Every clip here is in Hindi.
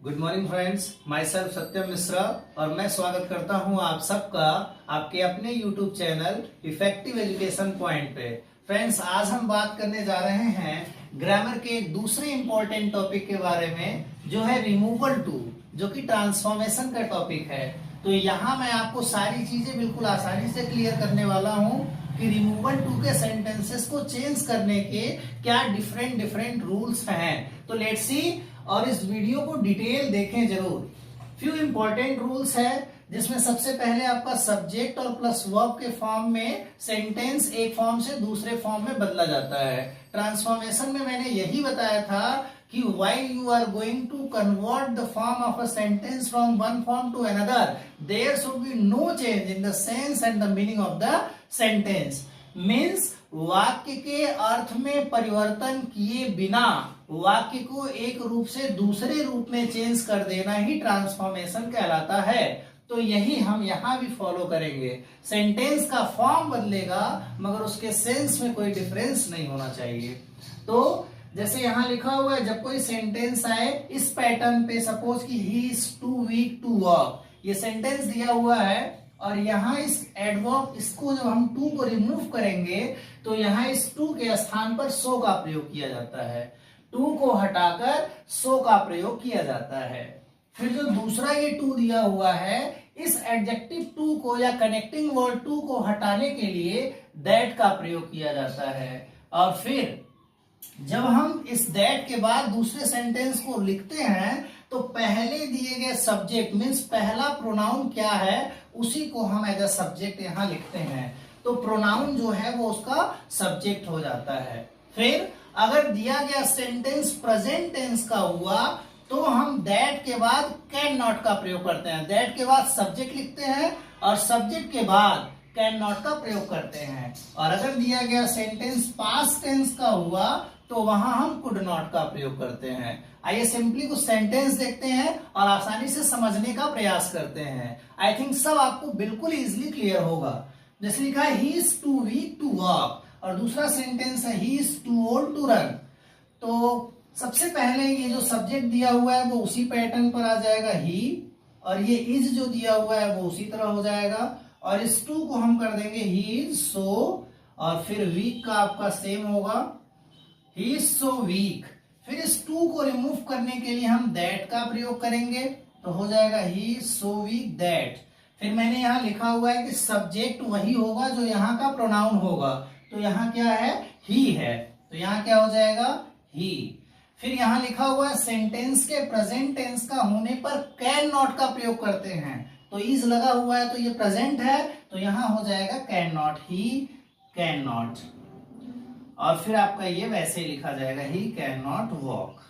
Good morning friends, myself Satyam Mishra और मैं स्वागत करता हूं आप सबका आपके अपने YouTube channel effective education point पे। फ्रेंड्स, आज हम बात करने जा रहे हैं ग्रामर के एक दूसरे इंपॉर्टेंट टॉपिक के बारे में, जो है रिमूवल टू, जो कि ट्रांसफॉर्मेशन का टॉपिक है। तो यहाँ मैं आपको सारी चीजें बिल्कुल आसानी से क्लियर करने वाला हूँ कि रिमूवल टू के सेंटेंसेस को चेंज करने के क्या डिफरेंट रूल्स हैं। तो लेट्स सी, और इस वीडियो को डिटेल देखें जरूर। फ्यू इंपॉर्टेंट रूल्स है, जिसमें सबसे पहले आपका सब्जेक्ट और प्लस वर्ब के फॉर्म में सेंटेंस एक फॉर्म से दूसरे फॉर्म में बदला जाता है। ट्रांसफॉर्मेशन में मैंने यही बताया था कि while you are going to convert the form of a sentence from one form to another, there should be no change in the sense and the meaning of the sentence. Means वाक्य के अर्थ में परिवर्तन किए बिना वाक्य को एक रूप से दूसरे रूप में चेंज कर देना ही ट्रांसफॉर्मेशन कहलाता है। तो यही हम यहाँ भी फॉलो करेंगे। सेंटेंस का फॉर्म बदलेगा मगर उसके सेंस में कोई डिफरेंस नहीं होना चाहिए। तो जैसे यहाँ लिखा हुआ है, जब कोई सेंटेंस आए इस पैटर्न पे, सपोज कि he is too weak to walk, ये सेंटेंस दिया हुआ है और यहाँ इस एडवर्ब, इसको जब हम टू को रिमूव करेंगे तो यहाँ इस टू के स्थान पर सो का प्रयोग किया जाता है। टू को हटाकर सो का प्रयोग किया जाता है। फिर जो दूसरा ये टू दिया हुआ है, इस एडजेक्टिव टू को या कनेक्टिंग वर्ड टू को हटाने के लिए दैट का प्रयोग किया जाता है। और फिर जब हम इस दैट के बाद दूसरे सेंटेंस को लिखते हैं तो पहले दिए गए सब्जेक्ट मीन्स पहला प्रोनाउन क्या है उसी को हम एज अ सब्जेक्ट यहाँ लिखते हैं। तो प्रोनाउन जो है वो उसका सब्जेक्ट हो जाता है। फिर अगर दिया गया सेंटेंस प्रेजेंट टेंस का हुआ तो हम दैट के बाद कैन नॉट का प्रयोग करते हैं। दैट के बाद सब्जेक्ट लिखते हैं और सब्जेक्ट के बाद कैन नॉट का प्रयोग करते हैं। और अगर दिया गया सेंटेंस पास्ट टेंस का हुआ तो वहां हम कुड नॉट का प्रयोग करते हैं। आइए सिंपली कुछ सेंटेंस देखते हैं और आसानी से समझने का प्रयास करते हैं। आई थिंक सब आपको बिल्कुल इजीली क्लियर होगा। जैसे लिखा है he is too weak to walk, और दूसरा सेंटेंस है he is too old to run. तो सबसे पहले ये जो सब्जेक्ट दिया हुआ है वो उसी पैटर्न पर आ जाएगा ही, और ये इज जो दिया हुआ है वो उसी तरह हो जाएगा। और इस टू को हम कर देंगे ही इज सो, और फिर वीक का आपका सेम होगा, ही इज सो वीक। फिर इस टू को रिमूव करने के लिए हम दैट का प्रयोग करेंगे तो हो जाएगा he is so weak that. फिर मैंने यहाँ लिखा हुआ है कि सब्जेक्ट वही होगा जो यहाँ का प्रोनाउन होगा, तो यहाँ क्या है, ही है, तो यहाँ क्या हो जाएगा, ही। फिर यहाँ लिखा हुआ है सेंटेंस के प्रेजेंट टेंस का होने पर कैन नॉट का प्रयोग करते हैं। तो इज लगा हुआ है तो ये प्रेजेंट है, तो यहाँ हो जाएगा can not, he can not. और फिर आपका ये वैसे ही लिखा जाएगा ही कैन नॉट वॉक।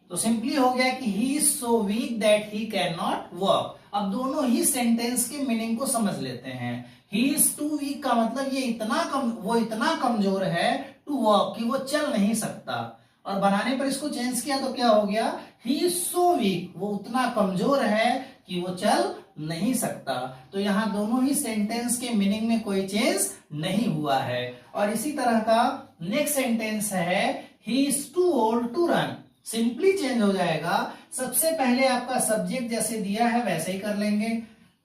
तो सिंपली हो गया कि he is so weak that he can not walk. अब दोनों ही सेंटेंस के मीनिंग को समझ लेते हैं। ही इज टू वीक का मतलब ये इतना कमजोर है टू वॉक कि वो चल नहीं सकता, और बनाने पर इसको चेंज किया तो क्या हो गया, ही इज सो वीक, वो उतना कमजोर है कि वो चल नहीं सकता। तो यहाँ दोनों ही सेंटेंस के मीनिंग में कोई चेंज नहीं हुआ है। और इसी तरह का नेक्स्ट सेंटेंस है he is too old to run. Simply change हो जाएगा। सबसे पहले आपका सब्जेक्ट जैसे दिया है वैसे ही कर लेंगे,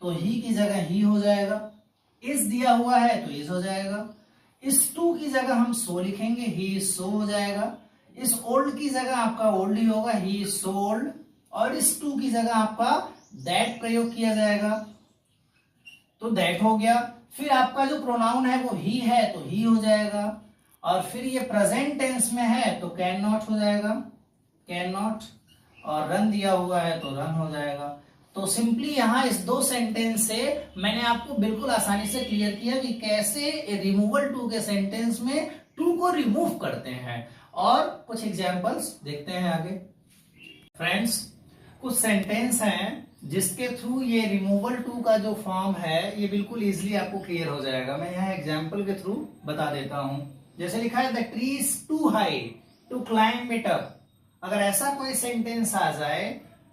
तो ही की जगह ही हो जाएगा। इज दिया हुआ है तो इज हो जाएगा। इस टू की जगह हम सो लिखेंगे, ही इज सो हो जाएगा। इस ओल्ड की जगह आपका ओल्ड ही होगा, ही इज सो ओल्ड। और इस टू की जगह आपका दैट प्रयोग किया जाएगा, तो दैट हो गया। फिर आपका जो प्रोनाउन है वो ही है तो ही हो जाएगा। और फिर ये प्रेजेंट टेंस में है तो कैन नॉट हो जाएगा, कैन नॉट। और रन दिया हुआ है तो रन हो जाएगा। तो सिंपली यहाँ इस दो सेंटेंस से मैंने आपको बिल्कुल आसानी से क्लियर किया कि कैसे रिमूवल टू के सेंटेंस में टू को रिमूव करते हैं। और कुछ एग्जांपल्स देखते हैं आगे। फ्रेंड्स, कुछ सेंटेंस हैं जिसके थ्रू ये रिमूवल टू का जो फॉर्म है ये बिल्कुल इजीली आपको क्लियर हो जाएगा। मैं यहाँ एग्जांपल के थ्रू बता देता हूं। जैसे लिखा है the tree is too high to climb it up. अगर ऐसा कोई सेंटेंस आ जाए,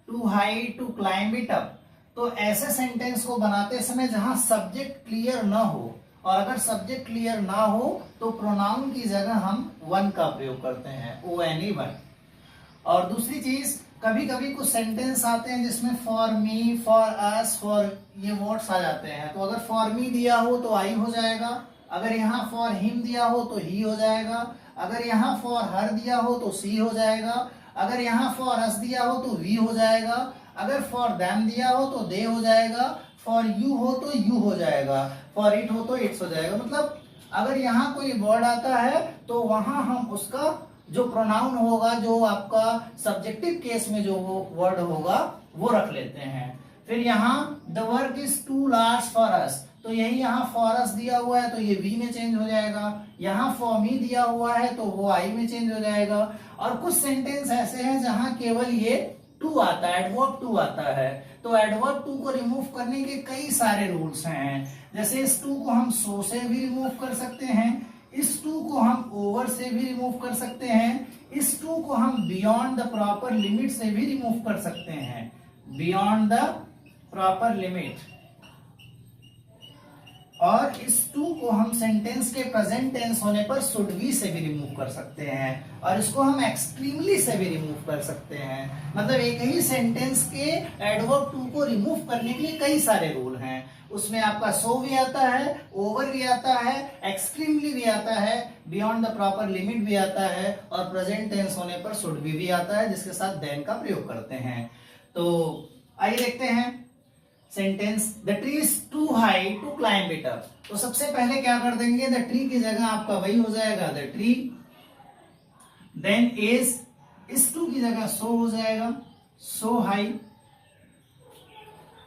too high to climb it up, तो ऐसे सेंटेंस को बनाते समय जहां सब्जेक्ट क्लियर ना हो, और अगर सब्जेक्ट क्लियर ना हो तो प्रोनाउन की जगह हम वन का प्रयोग करते हैं, ONE वन। और दूसरी चीज, कभी कभी कुछ सेंटेंस आते हैं जिसमें for me, for us, for ये वर्ड्स आ जाते हैं। तो अगर फॉर मी दिया हो तो आई हो जाएगा, अगर यहाँ फॉर हिम दिया हो तो ही हो जाएगा, अगर यहाँ फॉर हर दिया हो तो सी हो जाएगा, अगर यहाँ फॉर अस दिया हो तो वी हो जाएगा, अगर फॉर देम दिया हो तो दे हो जाएगा, फॉर यू हो तो यू हो जाएगा, फॉर इट हो तो इट्स हो जाएगा। मतलब अगर यहाँ कोई वर्ड आता है तो वहां हम उसका जो प्रोनाउन होगा, जो आपका सब्जेक्टिव केस में जो वर्ड होगा वो रख लेते हैं। फिर यहाँ the work is too large for us, तो यही यहाँ फॉर अस दिया हुआ है तो ये वी में चेंज हो जाएगा, यहाँ फॉर मी दिया हुआ है तो वो आई में चेंज हो जाएगा। और कुछ सेंटेंस ऐसे हैं जहां केवल ये टू आता है, एडवर्ब टू आता है, तो एडवर्ब टू को रिमूव करने के कई सारे रूल्स हैं। जैसे इस टू को हम सो से भी रिमूव कर सकते हैं, इस टू को हम ओवर से भी रिमूव कर सकते हैं, इस टू को हम बियॉन्ड द प्रॉपर लिमिट से भी रिमूव कर सकते हैं, बियॉन्ड द प्रॉपर लिमिट। और इस टू को हम सेंटेंस के प्रेजेंट टेंस होने पर शुड बी से भी रिमूव कर सकते हैं, और इसको हम एक्सट्रीमली से भी रिमूव कर सकते हैं। मतलब एक ही सेंटेंस के एडवर्ब टू को रिमूव करने के लिए कई सारे रूल हैं। उसमें आपका सो भी आता है, ओवर भी आता है, एक्सट्रीमली भी आता है, बियॉन्ड द प्रॉपर लिमिट भी आता है, और प्रेजेंट टेंस होने पर शुड भी आता है, जिसके साथ देन का प्रयोग करते हैं। तो आइए देखते हैं sentence. The tree is too high to climb it up. तो सबसे पहले क्या कर देंगे, द ट्री की जगह आपका वही हो जाएगा द ट्री, देन इज, इस टू की जगह सो हो जाएगा, so high,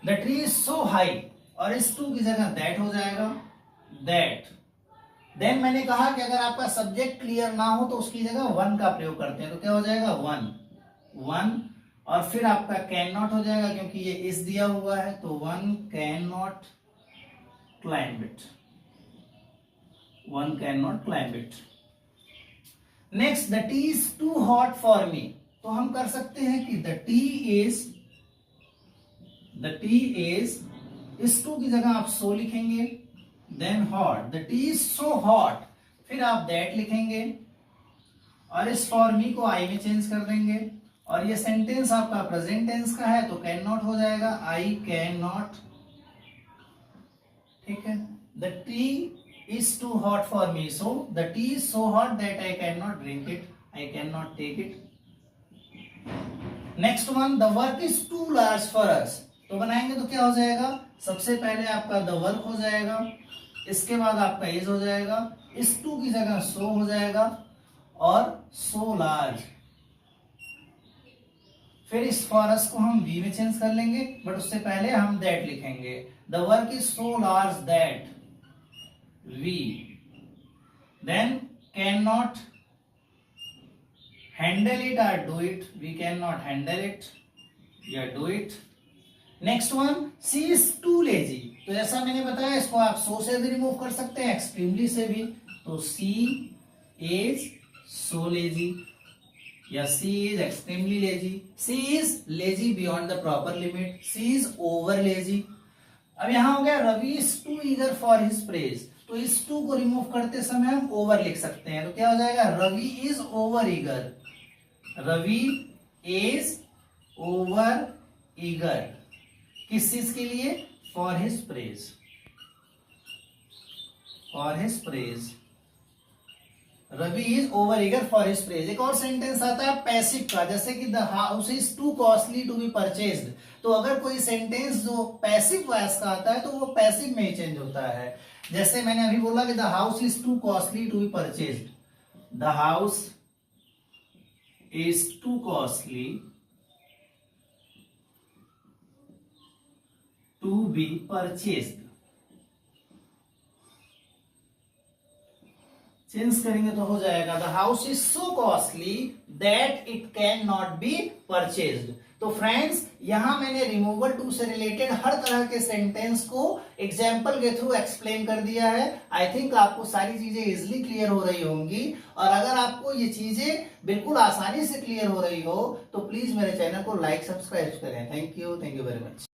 the tree is so high, और इस टू की जगह दैट हो जाएगा, दैट। देन मैंने कहा कि अगर आपका सब्जेक्ट क्लियर ना हो तो उसकी जगह वन का प्रयोग करते हैं, तो क्या हो जाएगा वन, वन। और फिर आपका कैन नॉट हो जाएगा क्योंकि ये इस दिया हुआ है, तो one can not climb it, one can not climb it. Next, the tea is too hot for me. तो हम कर सकते हैं कि द टी इज, इस टू की जगह आप सो लिखेंगे, then hot, the tea is so hot, फिर आप दैट लिखेंगे, और इस फॉर मी को आई में चेंज कर देंगे, और ये सेंटेंस आपका प्रेजेंट टेंस का है तो कैन नॉट हो जाएगा, आई कैन नॉट। ठीक है, the tea is too hot for me, so the tea is so hot that I can not drink it, I can not take it. Next one, the work is too large for us. तो बनाएंगे तो क्या हो जाएगा, सबसे पहले आपका द वर्क हो जाएगा, इसके बाद आपका इज हो जाएगा, इस टू की जगह सो हो जाएगा, और सो लार्ज। फिर इस फॉर अस को हम वी में चेंज कर लेंगे, बट उससे पहले हम दैट लिखेंगे, the work is so large that we, then can not handle it और do it, we can not handle it या do it. Next one, she is too lazy. तो जैसा मैंने बताया इसको आप सो से भी रिमूव कर सकते हैं, एक्सट्रीमली से भी, तो सी इज सो लेजी या she is extremely lazy, she is lazy beyond the proper limit, she is over lazy. अब यहां हो गया Ravi is too eager for his praise. तो इस टू को रिमूव करते समय हम ओवर लिख सकते हैं, तो क्या हो जाएगा, Ravi is over eager, Ravi is over eager, किस चीज के लिए, for his praise, for his praise, Ravi is over eager for his praise. एक और सेंटेंस आता है पैसिव का, जैसे कि the house is too costly to be purchased. तो अगर कोई सेंटेंस जो पैसिव वॉइस का आता है तो वो पैसिव में ही चेंज होता है। जैसे मैंने अभी बोला कि the house is too costly to be purchased, the house is too costly to be purchased. Change करेंगे तो हो जाएगा the house is so costly that it can not be purchased. तो फ्रेंड्स, यहां मैंने रिमूवल टू से रिलेटेड हर तरह के सेंटेंस को एग्जाम्पल के थ्रू एक्सप्लेन कर दिया है। आई थिंक आपको सारी चीजें इजिली क्लियर हो रही होंगी, और अगर आपको ये चीजें बिल्कुल आसानी से क्लियर हो रही हो तो प्लीज मेरे चैनल को लाइक सब्सक्राइब करें। Thank you very much.